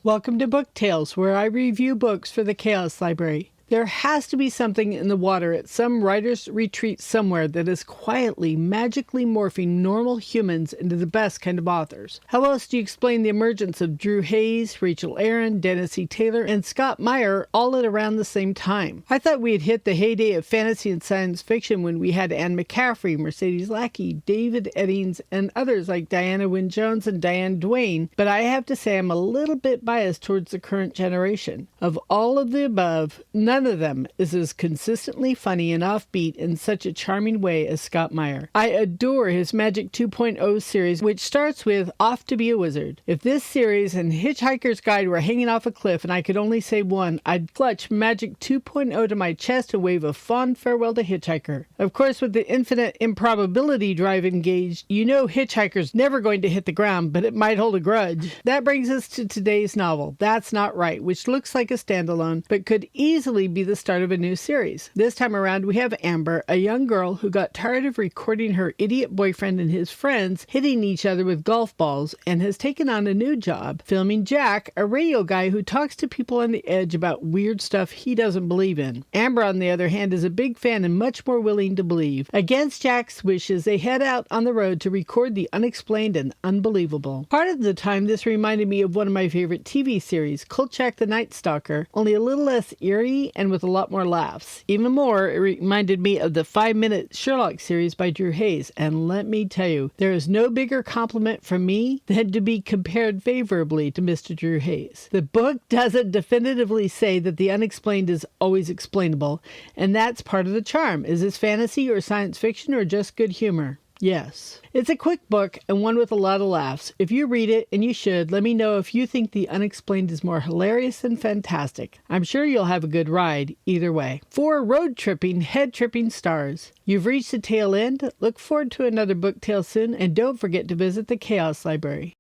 Welcome to Book Tales, where I review books for the Chaos Library. There has to be something in the water at some writer's retreat somewhere that is quietly, magically morphing normal humans into the best kind of authors. How else do you explain the emergence of Drew Hayes, Rachel Aaron, Dennis E. Taylor, and Scott Meyer all at around the same time? I thought we had hit the heyday of fantasy and science fiction when we had Anne McCaffrey, Mercedes Lackey, David Eddings, and others like Diana Wynne Jones and Diane Duane, but I have to say I'm a little bit biased towards the current generation. Of all of the above, none of them is as consistently funny and offbeat in such a charming way as Scott Meyer. I adore his Magic 2.0 series, which starts with Off to Be a Wizard. If this series and Hitchhiker's Guide were hanging off a cliff and I could only save one, I'd clutch Magic 2.0 to my chest and wave a fond farewell to Hitchhiker. Of course, with the infinite improbability drive engaged, you know Hitchhiker's never going to hit the ground, but it might hold a grudge. That brings us to today's novel, That's Not Right, which looks like a standalone, but could easily be the start of a new series. This time around, we have Amber, a young girl who got tired of recording her idiot boyfriend and his friends hitting each other with golf balls and has taken on a new job, filming Jack, a radio guy who talks to people on the edge about weird stuff he doesn't believe in. Amber, on the other hand, is a big fan and much more willing to believe. Against Jack's wishes, they head out on the road to record the unexplained and unbelievable. Part of the time, this reminded me of one of my favorite TV series, Kolchak the Night Stalker, only a little less eerie and with a lot more laughs. Even more, it reminded me of the 5-minute Sherlock series by Drew Hayes, and let me tell you, there is no bigger compliment from me than to be compared favorably to Mr. Drew Hayes. The book doesn't definitively say that the unexplained is always explainable, and that's part of the charm. Is this fantasy or science fiction or just good humor? Yes. It's a quick book and one with a lot of laughs. If you read it, and you should, let me know if you think The Unexplained is more hilarious than fantastic. I'm sure you'll have a good ride either way. 4 road-tripping, head-tripping stars. You've reached the tail end. Look forward to another book tale soon, and don't forget to visit the Chaos Library.